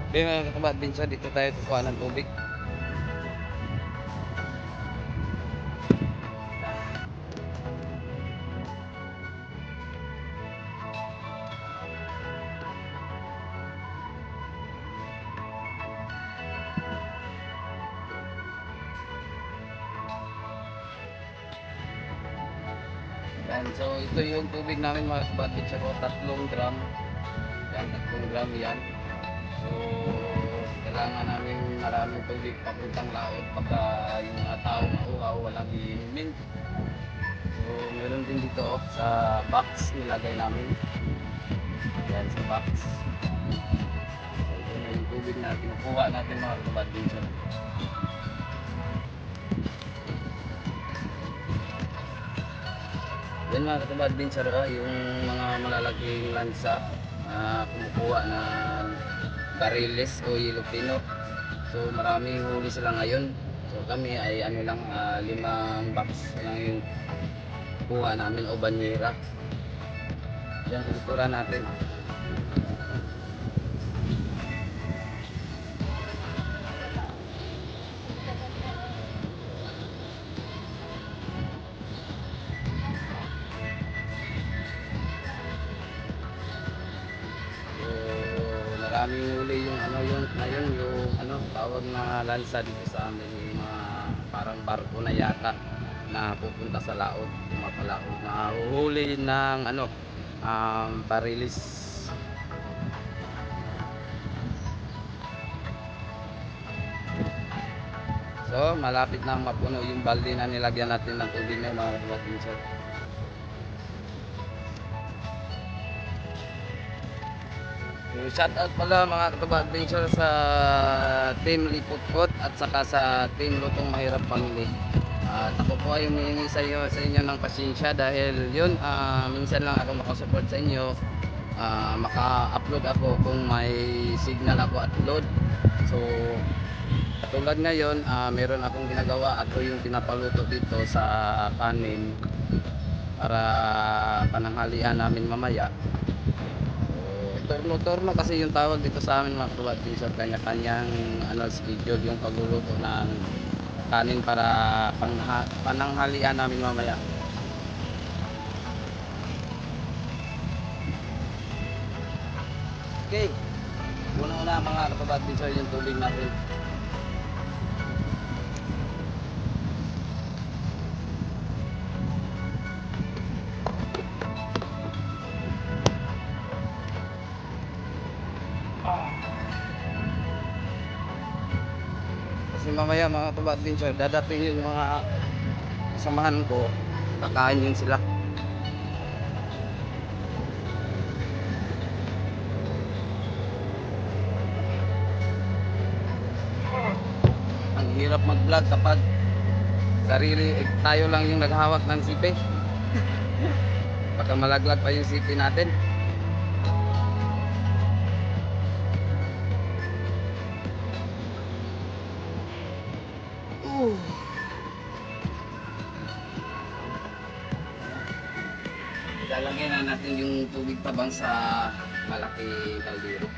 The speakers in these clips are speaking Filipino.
Okay mga kabadbinsa, dito tayo kukuha ng tubig. Yan, so ito yung tubig namin mga kabadbinsa ko, 3 drum. Yan, 3 drum yan. So kailangan namin maraming tubig papuntang laot baka yung mga tao mauhaw, walang iinumin. So meron din dito sa box nilagay namin. Yan sa box. So ito na yung tubig na kinukuha natin mga kabadbinsa. Yan mga kabadbinsa, yung mga malalaking lansa kumukuha ng bariles o yellow pino. So maraming huli sila ngayon. So kami ay ano lang, 5 box lang yung kuha namin o banyera. Yan, kultura natin. So maraming huli yung ano yung ngayon yung ano tawag na lansa dito sa amin, yung mga parang barko na yata na pupunta sa laot, pumapalaot na huhuli ng ano, barilis. So malapit na mapuno yung balde na nilagyan natin ng tubig na mga kabadbinsan. So, shout out pala mga kabadbinsan sa Team Lipot at saka sa Team Lutong Mahirap Family. At ako po ay humihingi sa inyo ng pasensya dahil yun, minsan lang ako makasupport sa inyo. Maka-upload ako kung may signal ako at load. So katulad ngayon, meron akong ginagawa, ako yung pinapaluto dito sa kanin para pananghalian namin mamaya. Turno-turno kasi yung tawag dito sa amin mga kabadbin, sa kanya-kanyang ano, schedule yung pagluluto ng kanin para pananghalian namin mamaya. Okay, una-una mga kabadbin yung tubig natin. Kasi mamaya mga kabadbin, dadating yung mga kasamahan ko, kakain yun sila. Ang hirap mag-vlog kapag tayo lang yung naghawak ng sipi. Baka malaglag pa yung sipi natin. Ilalagay na natin yung tubig tabang sa malaki kaldero.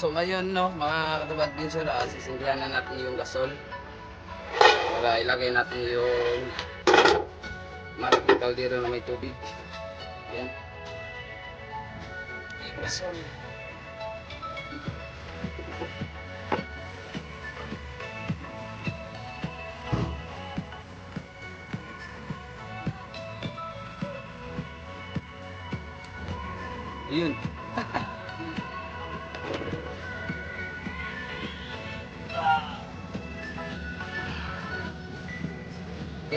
So ngayon no, mga kabadbinser, sisimplihan na natin yung gasol para ilagay natin yung malaking kaldero na may tubig. Yan. Gasol. Ayun.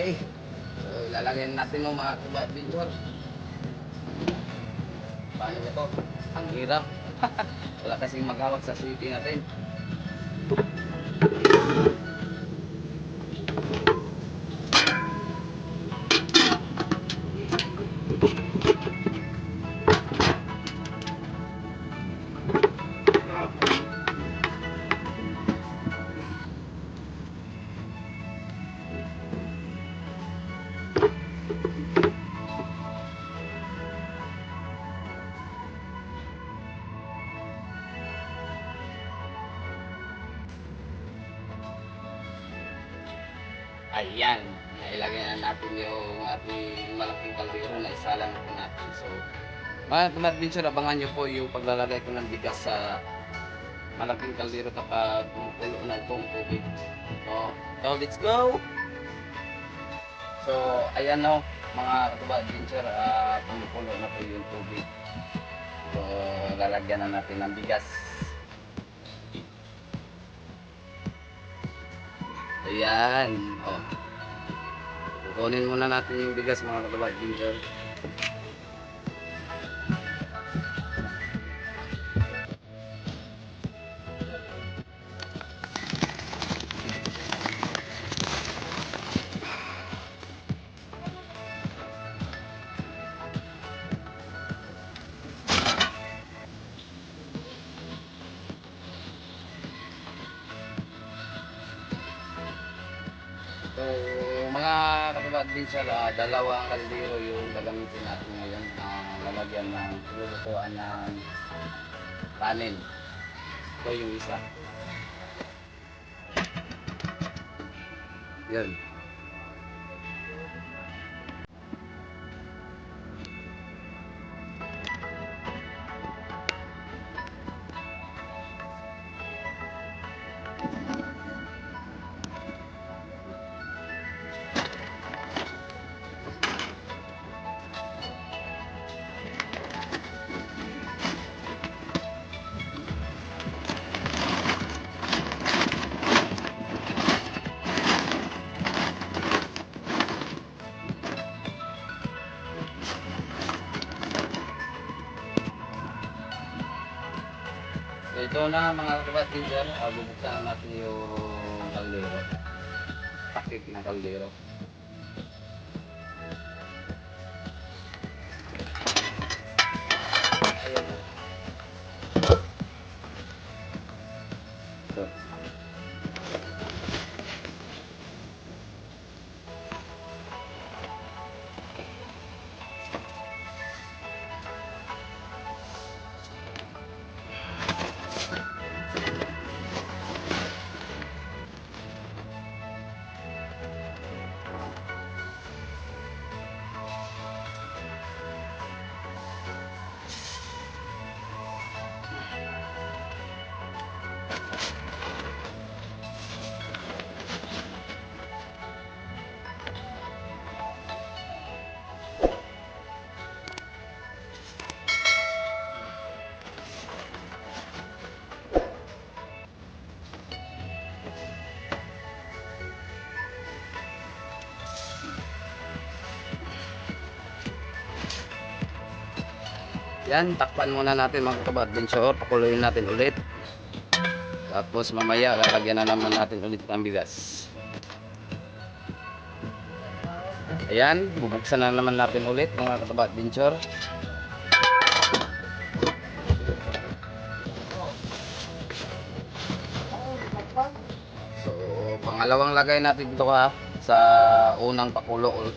Okay. So, ilalagay natin yung mga adventure. Paano ba to? Ang hirap. Wala kasing maghawak sa sweetie natin. Ayan, nailagay na natin yung ating malaking kaldero na isalang po natin. So, mga adventure, abangan nyo po yung paglalagay ko ng bigas sa malaking kaldero kapag kumukulo na itong tubig. So let's go! So, ayan o, mga adventure, kumukulo na po yung tubig. So, lalagyan na natin ng bigas. Ayan, o. Kukunin muna natin yung bigas, mga adventure. So, mga adventure, dalawang kaldero yung gagamitin natin ngayon na lalagyan ng lulutuan ng kanin. Ito yung isa. Yan. So, ito na mga adventure, bubuksan natin yung kaldero. Takip ng kaldero. Ayan. So, yan, takpan muna natin mga adventure. Pakuluin natin ulit. Tapos mamaya lalagyan na naman natin ulit ng bigas. Ayan, bubuksan na naman natin ulit mga adventure. So, pangalawang lagay natin ito sa unang pakulo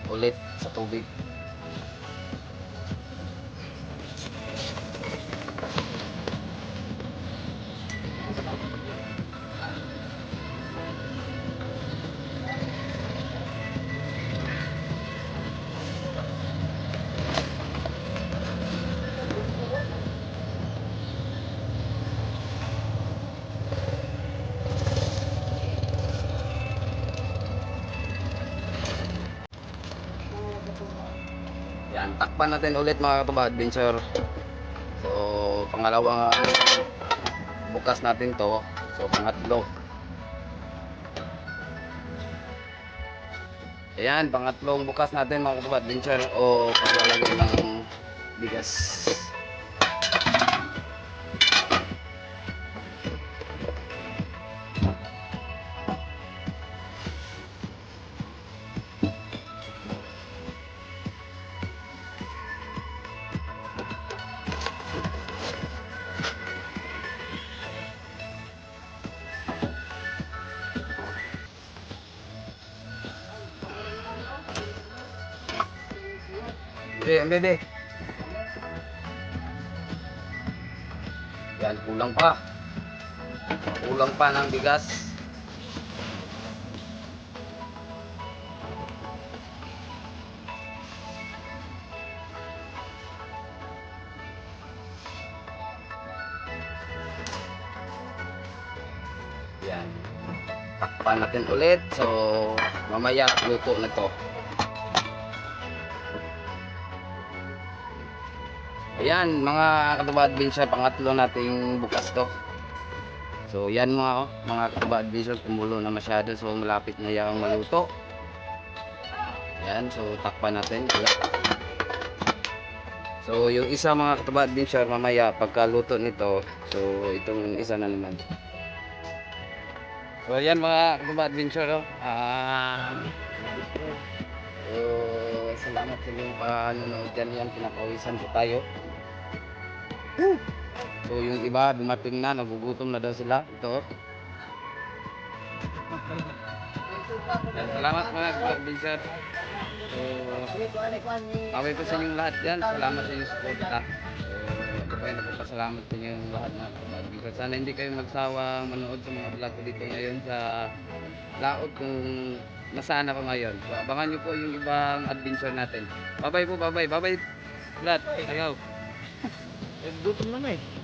ulit sa tubig. Yan, takpan natin ulit mga adventure. So, pangalawang bukas natin to. So, pangatlo. Ayan, pangatlong bukas natin mga katubad adventure o paglalagay ng bigas. Bebe. Yan, kulang pa. Kulang pa ng bigas. Yan. Takpan natin ulit. So, mamaya luto na to. Ayan, mga katubad adventure, pangatlo nating bukas to. So, yan mga katubad adventure, kumulo na masyado. So, malapit na yung maluto. Yan, so takpan natin. So, yung isa mga katubad adventure, mamaya pagkaluto nito, so itong isa na naman. So, yan mga katubad adventure, oh. So, salamat sa inyong panonood dyan. Yan, pinapawisan po tayo. So yung iba dumating na, nagugutom na daw sila. Ito. Yan, salamat mga kabinsan. So, kaway ko sa inyong lahat yan. Salamat sa inyong support. Ako pa yung nagpapasalamat sa inyong lahat na kabinsan. Sana hindi kayo magsawang manood sa mga vlog ko dito ngayon sa laot kung nasaan ako ngayon. So, abangan nyo po yung ibang adventure natin. Bye bye po, bye bye. Bye bye. Lahat, ayaw. Gutom na eh.